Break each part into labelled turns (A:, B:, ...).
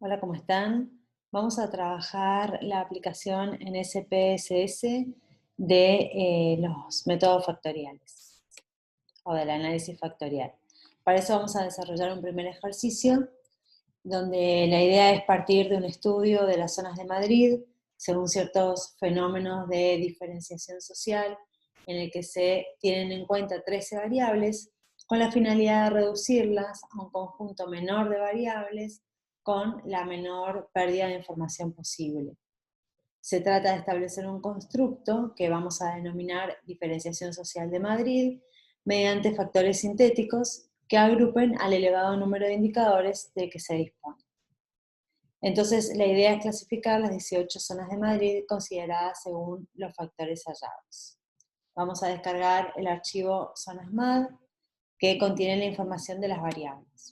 A: Hola, ¿cómo están? Vamos a trabajar la aplicación en SPSS de los métodos factoriales o del análisis factorial. Para eso vamos a desarrollar un primer ejercicio donde la idea es partir de un estudio de las zonas de Madrid según ciertos fenómenos de diferenciación social en el que se tienen en cuenta 13 variables con la finalidad de reducirlas a un conjunto menor de variables con la menor pérdida de información posible. Se trata de establecer un constructo que vamos a denominar diferenciación social de Madrid mediante factores sintéticos que agrupen al elevado número de indicadores de que se dispone. Entonces, la idea es clasificar las 18 zonas de Madrid consideradas según los factores hallados. Vamos a descargar el archivo zonasmad que contiene la información de las variables.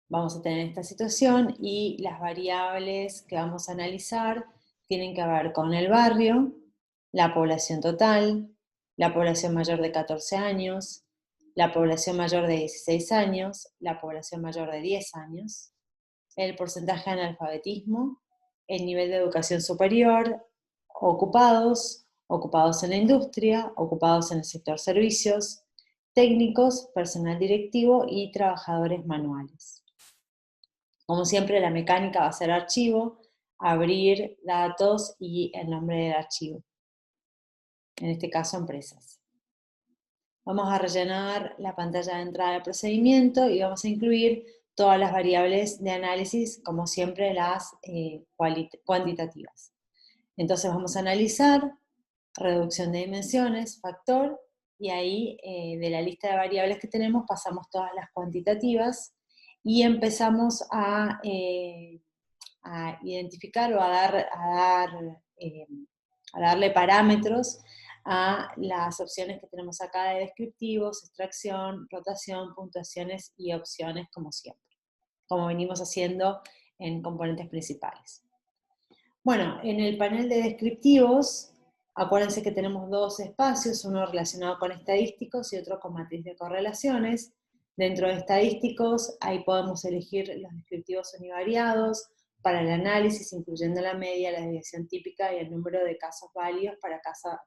A: Vamos a tener esta situación y las variables que vamos a analizar tienen que ver con el barrio, la población total, la población mayor de 14 años, la población mayor de 16 años, la población mayor de 10 años, el porcentaje de analfabetismo, el nivel de educación superior, ocupados, ocupados en la industria, ocupados en el sector servicios, técnicos, personal directivo y trabajadores manuales. Como siempre, la mecánica va a ser archivo, abrir datos y el nombre del archivo. En este caso, empresas. Vamos a rellenar la pantalla de entrada del procedimiento y vamos a incluir todas las variables de análisis, como siempre las cuantitativas. Entonces vamos a analizar reducción de dimensiones, factor, y ahí de la lista de variables que tenemos pasamos todas las cuantitativas y empezamos a identificar o a darle parámetros a las opciones que tenemos acá de descriptivos, extracción, rotación, puntuaciones y opciones como siempre, como venimos haciendo en componentes principales. Bueno, en el panel de descriptivos, acuérdense que tenemos dos espacios, uno relacionado con estadísticos y otro con matriz de correlaciones. Dentro de estadísticos, ahí podemos elegir los descriptivos univariados para el análisis, incluyendo la media, la desviación típica y el número de casos válidos para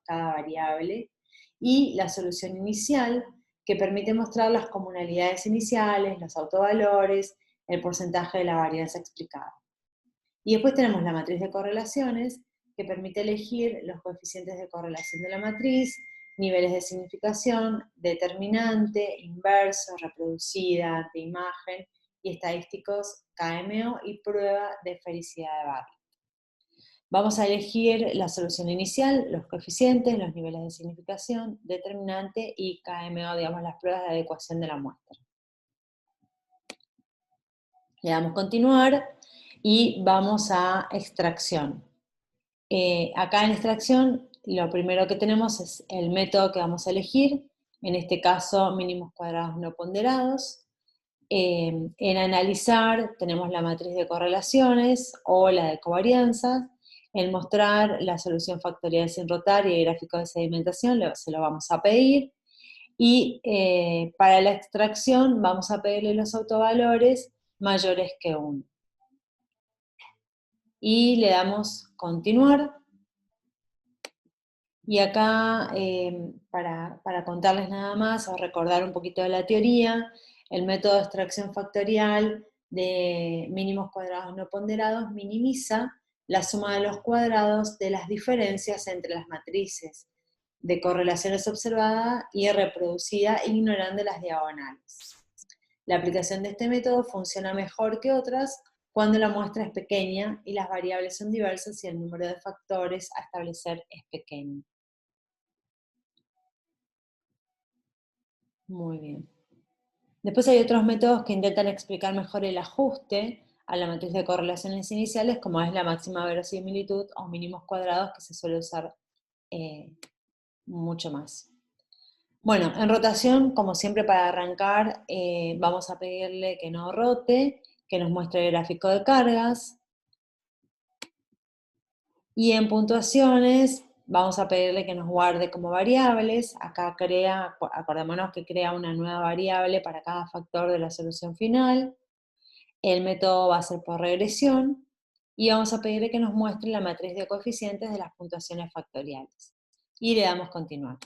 A: cada variable. Y la solución inicial, que permite mostrar las comunalidades iniciales, los autovalores, el porcentaje de la varianza explicada. Y después tenemos la matriz de correlaciones, que permite elegir los coeficientes de correlación de la matriz, niveles de significación, determinante, inverso, reproducida, anteimagen, y estadísticos KMO y prueba de felicidad de Bartlett. Vamos a elegir la solución inicial, los coeficientes, los niveles de significación, determinante y KMO, digamos, las pruebas de adecuación de la muestra. Le damos continuar y vamos a extracción. Acá en extracción, lo primero que tenemos es el método que vamos a elegir, en este caso mínimos cuadrados no ponderados. En analizar tenemos la matriz de correlaciones o la de covarianzas. En mostrar la solución factorial sin rotar y el gráfico de sedimentación se lo vamos a pedir. Y para la extracción vamos a pedirle los autovalores mayores que 1. Y le damos continuar. Y acá, para contarles nada más o recordar un poquito de la teoría, el método de extracción factorial de mínimos cuadrados no ponderados minimiza la suma de los cuadrados de las diferencias entre las matrices de correlaciones observada y reproducida, ignorando las diagonales. La aplicación de este método funciona mejor que otras cuando la muestra es pequeña y las variables son diversas y el número de factores a establecer es pequeño. Muy bien. Después hay otros métodos que intentan explicar mejor el ajuste a la matriz de correlaciones iniciales, como es la máxima verosimilitud o mínimos cuadrados, que se suele usar mucho más. Bueno, en rotación, como siempre para arrancar, vamos a pedirle que no rote, que nos muestre el gráfico de cargas. Y en puntuaciones, vamos a pedirle que nos guarde como variables. Acá acordémonos que crea una nueva variable para cada factor de la solución final. El método va a ser por regresión y vamos a pedirle que nos muestre la matriz de coeficientes de las puntuaciones factoriales. Y le damos continuar.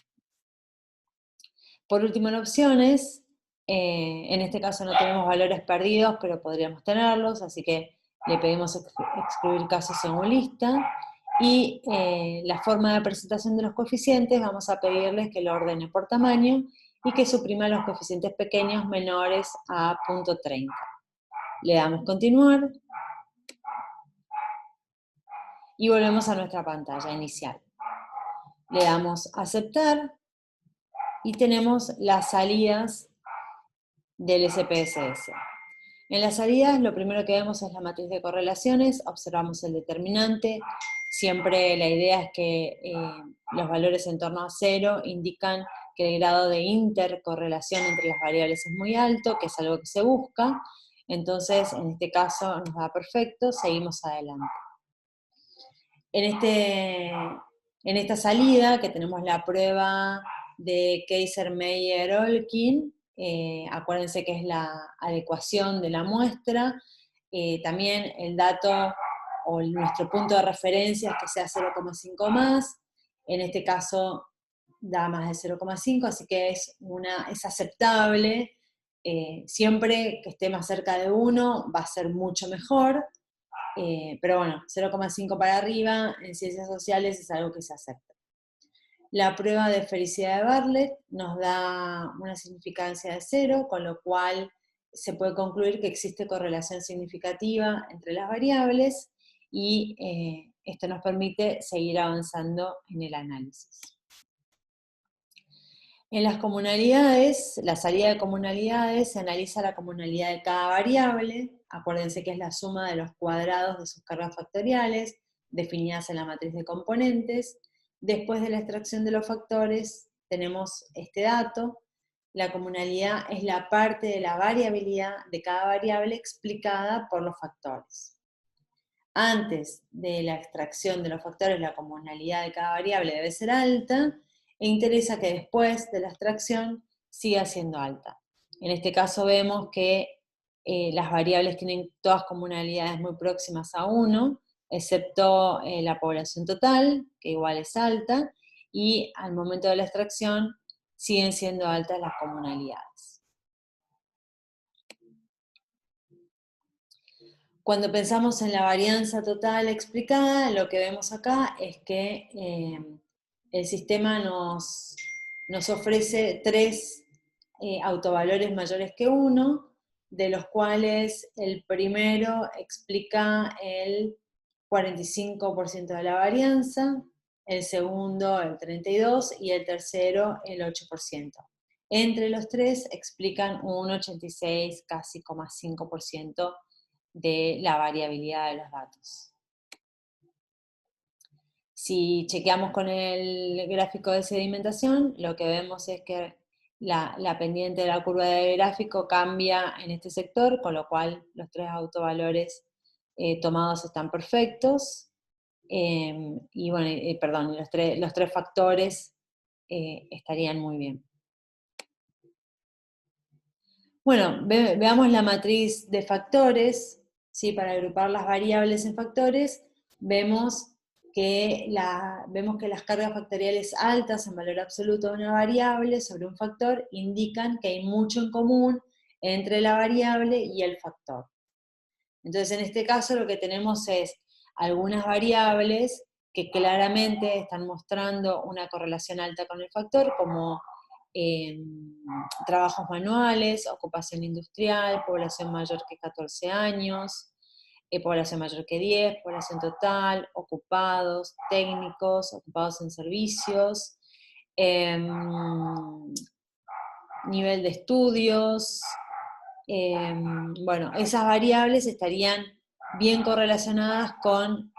A: Por último, en opciones, en este caso no tenemos valores perdidos, pero podríamos tenerlos, así que le pedimos excluir casos según lista. Y la forma de presentación de los coeficientes, vamos a pedirles que lo ordene por tamaño y que suprima los coeficientes pequeños menores a 0.30. Le damos continuar y volvemos a nuestra pantalla inicial. Le damos aceptar y tenemos las salidas del SPSS. En las salidas lo primero que vemos es la matriz de correlaciones, observamos el determinante, siempre la idea es que los valores en torno a 0 indican que el grado de intercorrelación entre las variables es muy alto, que es algo que se busca, entonces en este caso nos da perfecto, seguimos adelante. En esta salida, que tenemos la prueba de Kaiser-Meyer-Olkin, acuérdense que es la adecuación de la muestra, también el dato o nuestro punto de referencia es que sea 0,5 más, en este caso da más de 0,5, así que es aceptable, siempre que esté más cerca de 1 va a ser mucho mejor, pero bueno, 0,5 para arriba en ciencias sociales es algo que se acepta. La prueba de felicidad de Bartlett nos da una significancia de 0, con lo cual se puede concluir que existe correlación significativa entre las variables y esto nos permite seguir avanzando en el análisis. En las comunalidades, la salida de comunalidades, se analiza la comunalidad de cada variable, acuérdense que es la suma de los cuadrados de sus cargas factoriales, definidas en la matriz de componentes. Después de la extracción de los factores, tenemos este dato. La comunalidad es la parte de la variabilidad de cada variable explicada por los factores. Antes de la extracción de los factores, la comunalidad de cada variable debe ser alta, e interesa que después de la extracción siga siendo alta. En este caso vemos que las variables tienen todas comunalidades muy próximas a 1, excepto la población total, que igual es alta, y al momento de la extracción siguen siendo altas las comunalidades. Cuando pensamos en la varianza total explicada, lo que vemos acá es que el sistema nos ofrece 3 autovalores mayores que 1, de los cuales el primero explica el 45% de la varianza, el segundo el 32% y el tercero el 8%. Entre los 3 explican un 86, casi 5% de la variabilidad de los datos. Si chequeamos con el gráfico de sedimentación, lo que vemos es que la pendiente de la curva de gráfico cambia en este sector, con lo cual los 3 autovalores tomados están perfectos, y bueno, perdón, los tres factores estarían muy bien. Bueno, veamos la matriz de factores. ¿Sí? Para agrupar las variables en factores, vemos que las cargas factoriales altas en valor absoluto de una variable sobre un factor indican que hay mucho en común entre la variable y el factor. Entonces, en este caso lo que tenemos es algunas variables que claramente están mostrando una correlación alta con el factor, como trabajos manuales, ocupación industrial, población mayor que 14 años, población mayor que 10, población total, ocupados, técnicos, ocupados en servicios, nivel de estudios. Bueno, esas variables estarían bien correlacionadas con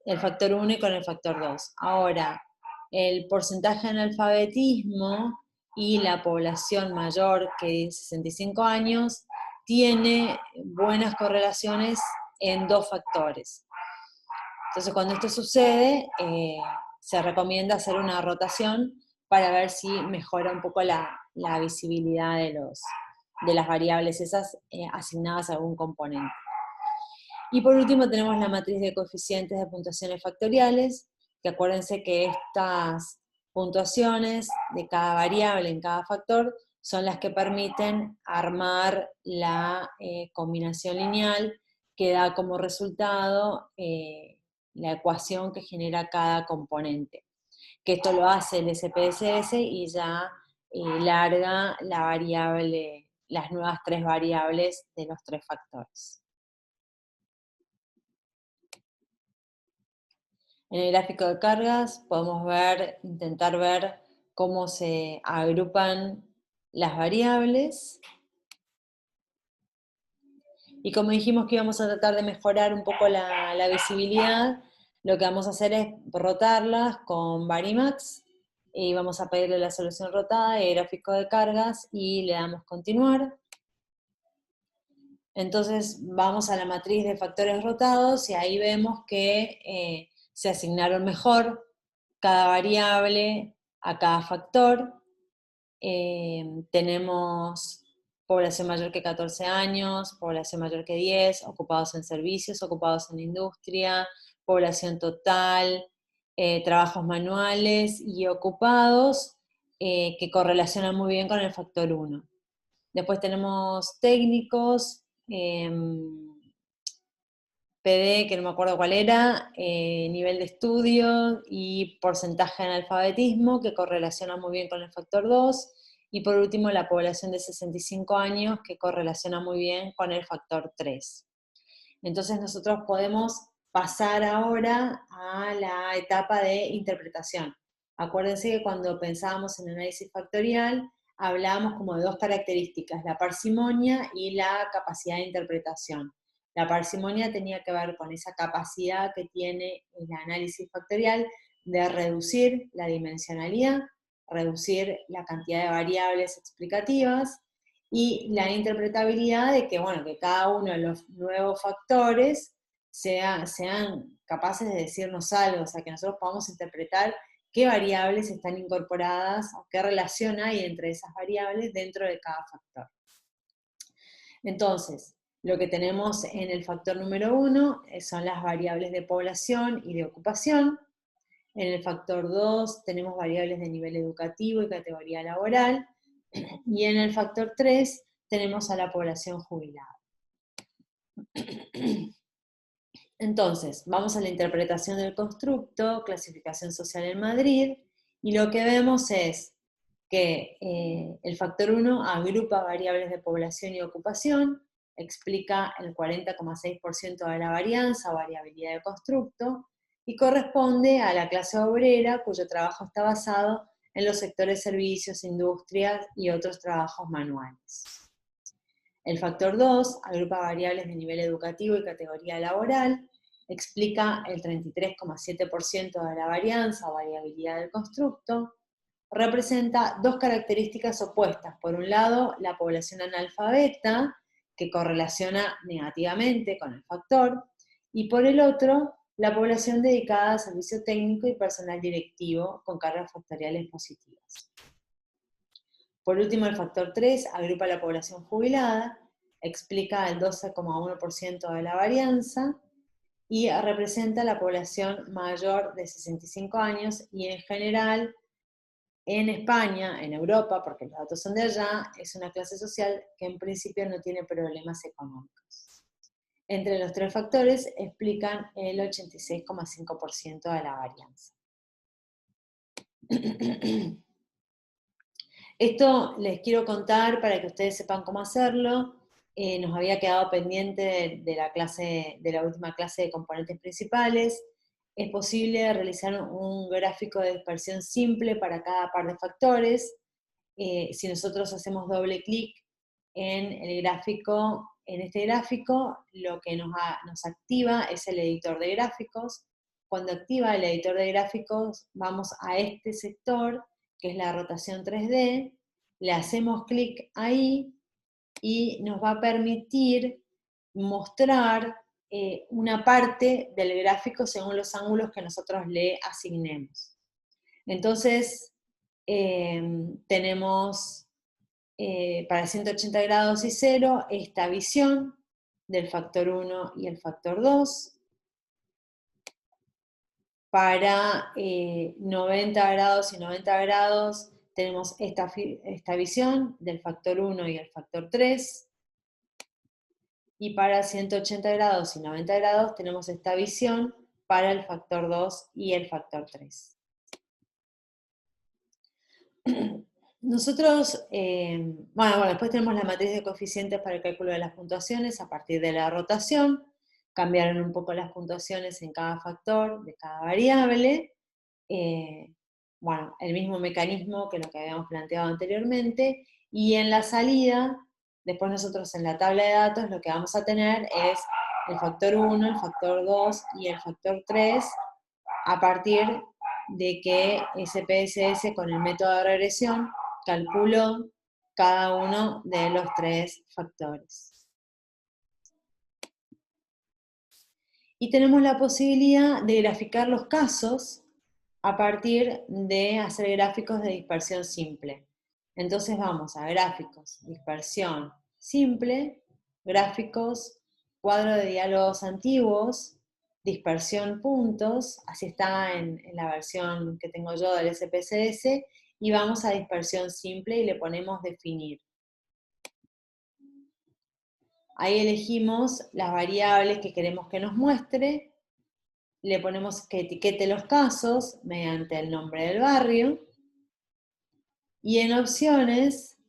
A: el factor 1 y con el factor 2. Ahora, el porcentaje de analfabetismo y la población mayor que 65 años tiene buenas correlaciones en 2 factores. Entonces, cuando esto sucede, se recomienda hacer una rotación para ver si mejora un poco la visibilidad de las variables esas asignadas a algún componente. Y por último tenemos la matriz de coeficientes de puntuaciones factoriales, que acuérdense que estas puntuaciones de cada variable en cada factor son las que permiten armar la combinación lineal que da como resultado la ecuación que genera cada componente. Que esto lo hace el SPSS y ya larga la variable, las nuevas 3 variables de los 3 factores. En el gráfico de cargas podemos intentar ver cómo se agrupan las variables. Y como dijimos que íbamos a tratar de mejorar un poco la visibilidad, lo que vamos a hacer es rotarlas con Varimax, y vamos a pedirle la solución rotada de gráfico de cargas, y le damos continuar. Entonces vamos a la matriz de factores rotados, y ahí vemos que se asignaron mejor cada variable a cada factor. Tenemos población mayor que 14 años, población mayor que 10, ocupados en servicios, ocupados en industria, población total, trabajos manuales y ocupados, que correlacionan muy bien con el factor 1. Después tenemos técnicos, PD, que no me acuerdo cuál era, nivel de estudio y porcentaje de analfabetismo, que correlaciona muy bien con el factor 2, y por último la población de 65 años, que correlaciona muy bien con el factor 3. Entonces nosotros podemos pasar ahora a la etapa de interpretación. Acuérdense que cuando pensábamos en análisis factorial, hablábamos como de 2 características, la parsimonia y la capacidad de interpretación. La parsimonia tenía que ver con esa capacidad que tiene el análisis factorial de reducir la dimensionalidad, reducir la cantidad de variables explicativas, y la interpretabilidad de que, bueno, que cada uno de los nuevos factores sean capaces de decirnos algo, o sea, que nosotros podamos interpretar qué variables están incorporadas o qué relación hay entre esas variables dentro de cada factor. Entonces, lo que tenemos en el factor número 1 son las variables de población y de ocupación. En el factor 2 tenemos variables de nivel educativo y categoría laboral. Y en el factor 3 tenemos a la población jubilada. Entonces, vamos a la interpretación del constructo, clasificación social en Madrid, y lo que vemos es que el factor 1 agrupa variables de población y ocupación, explica el 40,6% de la varianza o variabilidad de constructo, y corresponde a la clase obrera cuyo trabajo está basado en los sectores servicios, industrias y otros trabajos manuales. El factor 2 agrupa variables de nivel educativo y categoría laboral, explica el 33,7% de la varianza o variabilidad del constructo, representa 2 características opuestas. Por un lado, la población analfabeta, que correlaciona negativamente con el factor, y por el otro, la población dedicada a servicio técnico y personal directivo con cargas factoriales positivas. Por último, el factor 3 agrupa la población jubilada, explica el 12,1% de la varianza y representa la población mayor de 65 años, y en general en España, en Europa, porque los datos son de allá, es una clase social que en principio no tiene problemas económicos. Entre los 3 factores explican el 86,5% de la varianza. Esto les quiero contar para que ustedes sepan cómo hacerlo. Nos había quedado pendiente de la última clase de componentes principales. Es posible realizar un gráfico de dispersión simple para cada par de factores. Si nosotros hacemos doble clic en este gráfico, lo que nos activa es el editor de gráficos. Cuando activa el editor de gráficos, vamos a este sector, que es la rotación 3D, le hacemos clic ahí y nos va a permitir mostrar una parte del gráfico según los ángulos que nosotros le asignemos. Entonces, tenemos para 180 grados y 0, esta visión del factor 1 y el factor 2. Para 90 grados y 90 grados tenemos esta visión del factor 1 y el factor 3. Y para 180 grados y 90 grados tenemos esta visión para el factor 2 y el factor 3. Nosotros, bueno, después tenemos la matriz de coeficientes para el cálculo de las puntuaciones a partir de la rotación. Cambiaron un poco las puntuaciones en cada factor de cada variable. Bueno, el mismo mecanismo que lo que habíamos planteado anteriormente. Y en la salida, después nosotros en la tabla de datos lo que vamos a tener es el factor 1, el factor 2 y el factor 3 a partir de que SPSS con el método de regresión calculó cada uno de los 3 factores. Y tenemos la posibilidad de graficar los casos a partir de hacer gráficos de dispersión simple. Entonces vamos a gráficos, dispersión simple, gráficos, cuadro de diálogos antiguos, dispersión puntos, así está en la versión que tengo yo del SPSS, y vamos a dispersión simple y le ponemos definir. Ahí elegimos las variables que queremos que nos muestre, le ponemos que etiquete los casos mediante el nombre del barrio, y en opciones,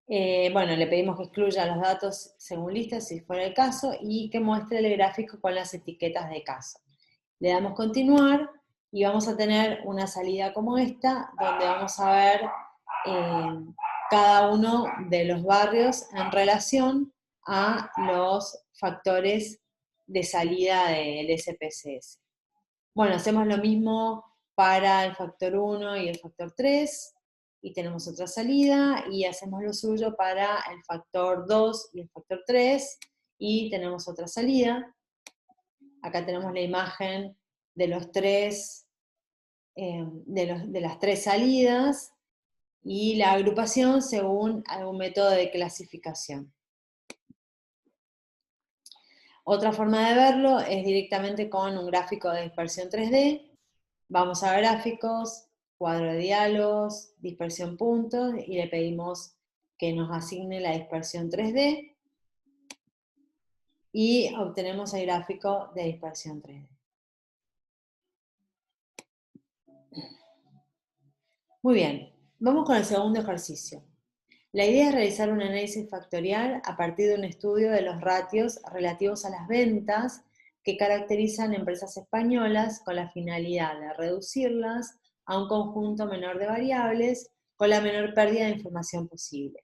A: bueno, le pedimos que excluya los datos según listas si fuera el caso, y que muestre el gráfico con las etiquetas de caso. Le damos continuar, y vamos a tener una salida como esta, donde vamos a ver cada uno de los barrios en relación a los factores de salida del SPSS. Bueno, hacemos lo mismo para el factor 1 y el factor 3, y tenemos otra salida, y hacemos lo suyo para el factor 2 y el factor 3, y tenemos otra salida. Acá tenemos la imagen de los tres, de las 3 salidas, y la agrupación según algún método de clasificación. Otra forma de verlo es directamente con un gráfico de dispersión 3D. Vamos a gráficos, cuadro de diálogos, dispersión puntos, y le pedimos que nos asigne la dispersión 3D, y obtenemos el gráfico de dispersión 3D. Muy bien, vamos con el segundo ejercicio. La idea es realizar un análisis factorial a partir de un estudio de los ratios relativos a las ventas que caracterizan empresas españolas con la finalidad de reducirlas a un conjunto menor de variables con la menor pérdida de información posible.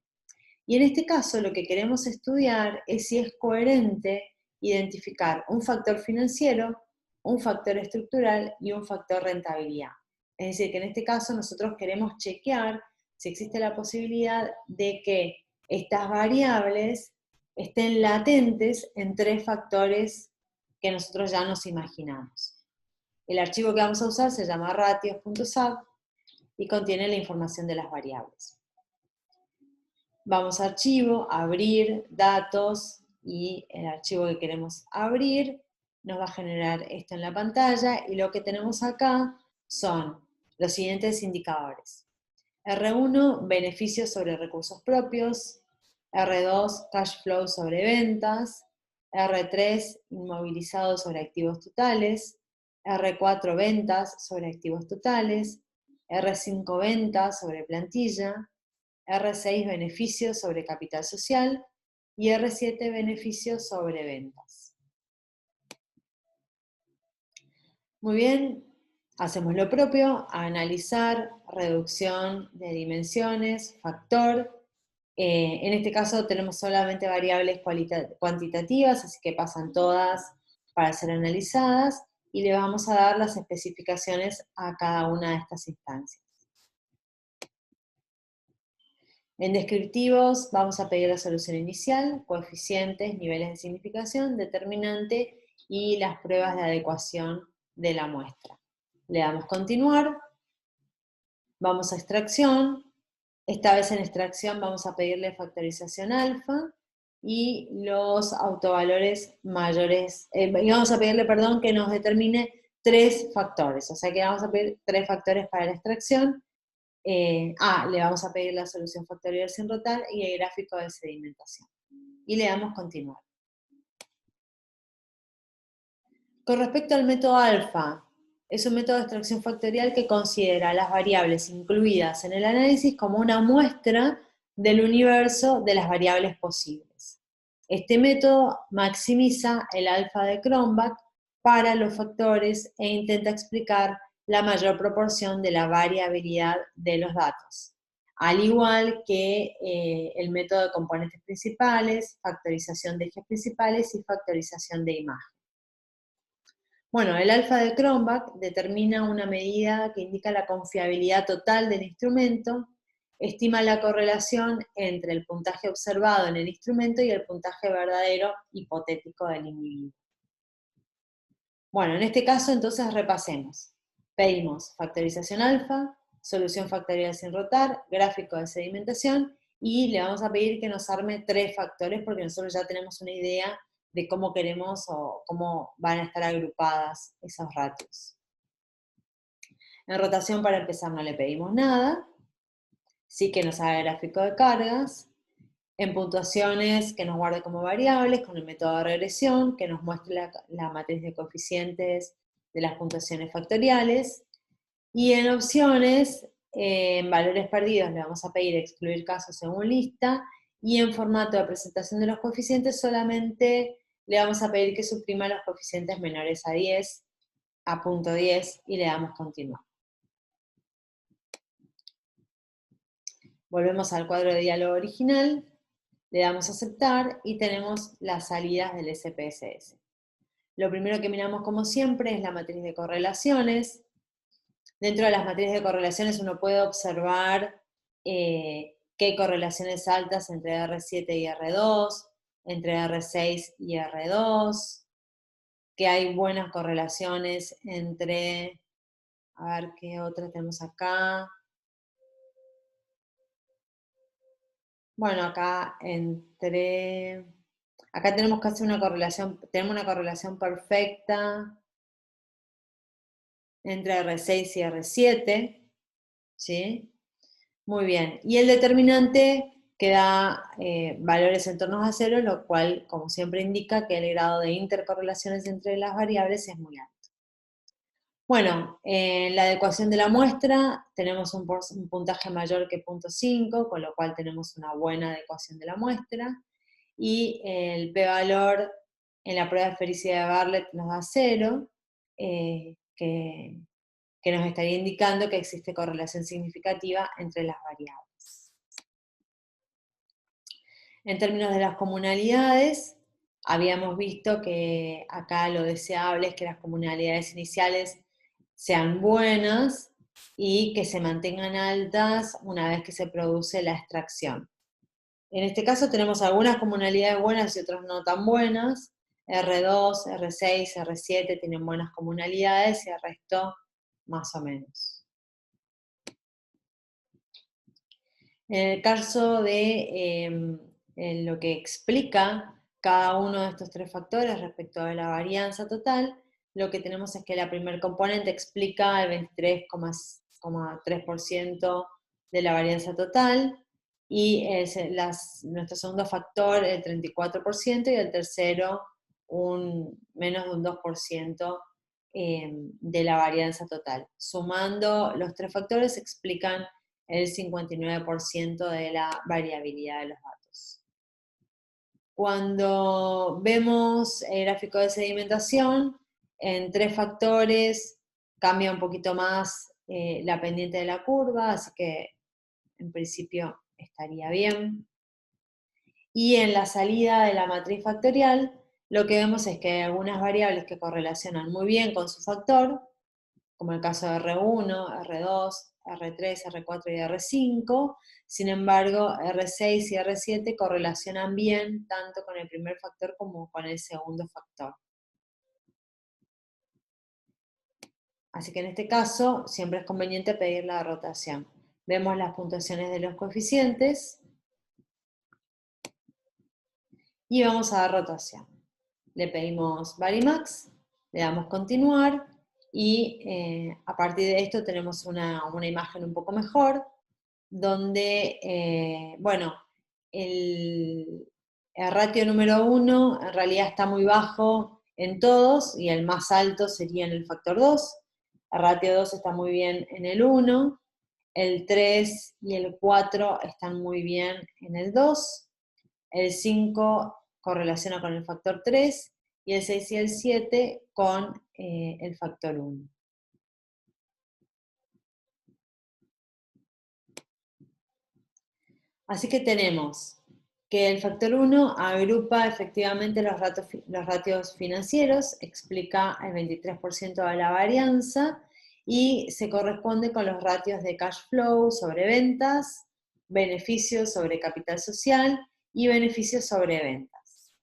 A: Y en este caso lo que queremos estudiar es si es coherente identificar un factor financiero, un factor estructural y un factor rentabilidad. Es decir, que en este caso nosotros queremos chequear si existe la posibilidad de que estas variables estén latentes en 3 factores que nosotros ya nos imaginamos. El archivo que vamos a usar se llama ratios.sab y contiene la información de las variables. Vamos a archivo, abrir, datos, y el archivo que queremos abrir nos va a generar esto en la pantalla, y lo que tenemos acá son los siguientes indicadores. R1, beneficios sobre recursos propios. R2, cash flow sobre ventas. R3, inmovilizado sobre activos totales. R4, ventas sobre activos totales. R5, ventas sobre plantilla. R6, beneficios sobre capital social. Y R7, beneficios sobre ventas. Muy bien. Hacemos lo propio, analizar, reducción de dimensiones, factor. En este caso tenemos solamente variables cuantitativas, así que pasan todas para ser analizadas, y le vamos a dar las especificaciones a cada una de estas instancias. En descriptivos vamos a pedir la solución inicial, coeficientes, niveles de significación, determinante y las pruebas de adecuación de la muestra. Le damos continuar, vamos a extracción, Esta vez en extracción vamos a pedirle factorización alfa y los autovalores mayores, y vamos a pedirle, perdón, que nos determine 3 factores, o sea que vamos a pedir 3 factores para la extracción. Le vamos a pedir la solución factorial sin rotar y el gráfico de sedimentación. Y le damos continuar. Con respecto al método alfa, es un método de extracción factorial que considera las variables incluidas en el análisis como una muestra del universo de las variables posibles. Este método maximiza el alfa de Cronbach para los factores e intenta explicar la mayor proporción de la variabilidad de los datos, al igual que el método de componentes principales, factorización de ejes principales y factorización de imagen. Bueno, el alfa de Cronbach determina una medida que indica la confiabilidad total del instrumento, estima la correlación entre el puntaje observado en el instrumento y el puntaje verdadero hipotético del individuo. Bueno, en este caso entonces repasemos. Pedimos factorización alfa, solución factorial sin rotar, gráfico de sedimentación, y le vamos a pedir que nos arme 3 factores porque nosotros ya tenemos una idea de cómo queremos o cómo van a estar agrupadas esos ratios. En rotación, para empezar, no le pedimos nada, sí que nos haga gráfico de cargas. En puntuaciones, que nos guarde como variables, con el método de regresión, que nos muestre la matriz de coeficientes de las puntuaciones factoriales. Y en opciones, en valores perdidos, le vamos a pedir excluir casos según lista, y en formato de presentación de los coeficientes solamente le vamos a pedir que suprima los coeficientes menores a 10, a punto 10, y le damos continuar. Volvemos al cuadro de diálogo original, le damos a aceptar y tenemos las salidas del SPSS. Lo primero que miramos, como siempre, es la matriz de correlaciones. Dentro de las matrices de correlaciones uno puede observar que hay correlaciones altas entre R7 y R2, entre R6 y R2, que hay buenas correlaciones entre, a ver qué otras tenemos acá. Bueno, acá tenemos casi una correlación, tenemos una correlación perfecta entre R6 y R7, ¿sí? Muy bien. Y el determinante que da valores en torno a 0, lo cual, como siempre, indica que el grado de intercorrelaciones entre las variables es muy alto. Bueno, en la adecuación de la muestra tenemos un puntaje mayor que 0.5, con lo cual tenemos una buena adecuación de la muestra. Y el p-valor en la prueba de esfericidad de Bartlett nos da 0, que nos estaría indicando que existe correlación significativa entre las variables. En términos de las comunalidades, habíamos visto que acá lo deseable es que las comunalidades iniciales sean buenas y que se mantengan altas una vez que se produce la extracción. En este caso tenemos algunas comunalidades buenas y otras no tan buenas. R2, R6, R7 tienen buenas comunalidades y el resto más o menos. En el caso de lo que explica cada uno de estos 3 factores respecto a la varianza total, lo que tenemos es que la primer componente explica el 23,3% de la varianza total, y nuestro segundo factor el 34%, y el tercero menos de un 2% de la varianza total. Sumando los 3 factores explican el 59% de la variabilidad de los datos. Cuando vemos el gráfico de sedimentación, en 3 factores cambia un poquito más la pendiente de la curva, así que en principio estaría bien. Y en la salida de la matriz factorial, lo que vemos es que hay algunas variables que correlacionan muy bien con su factor, como el caso de R1, R2, R3, R4 y R5. Sin embargo, R6 y R7 correlacionan bien tanto con el primer factor como con el segundo factor. Así que en este caso siempre es conveniente pedir la rotación. Vemos las puntuaciones de los coeficientes y vamos a dar rotación. Le pedimos Varimax, le damos continuar y a partir de esto tenemos una imagen un poco mejor, donde, bueno, el ratio número 1 en realidad está muy bajo en todos y el más alto sería en el factor 2. El ratio 2 está muy bien en el 1, el 3 y el 4 están muy bien en el 2, el 5 correlaciona con el factor 3 y el 6 y el 7 con el factor 1. Así que tenemos que el factor 1 agrupa efectivamente los ratios financieros, explica el 23% de la varianza y se corresponde con los ratios de cash flow sobre ventas, beneficios sobre capital social y beneficios sobre ventas.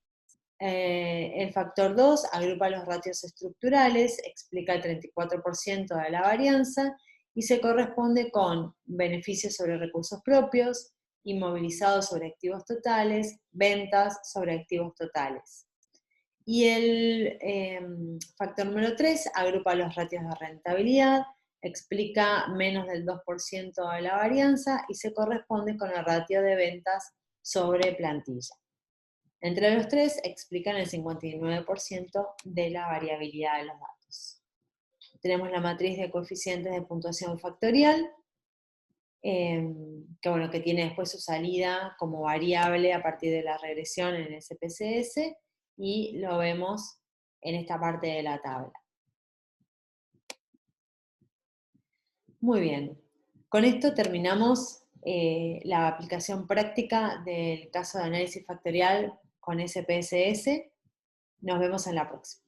A: El factor 2 agrupa los ratios estructurales, explica el 34% de la varianza y se corresponde con beneficios sobre recursos propios, inmovilizados sobre activos totales, ventas sobre activos totales. Y el factor número 3 agrupa los ratios de rentabilidad, explica menos del 2% de la varianza y se corresponde con el ratio de ventas sobre plantilla. Entre los tres explican el 59% de la variabilidad de los datos. Tenemos la matriz de coeficientes de puntuación factorial, que tiene después su salida como variable a partir de la regresión en el SPSS, y lo vemos en esta parte de la tabla. Muy bien, con esto terminamos la aplicación práctica del caso de análisis factorial con SPSS. Nos vemos en la próxima.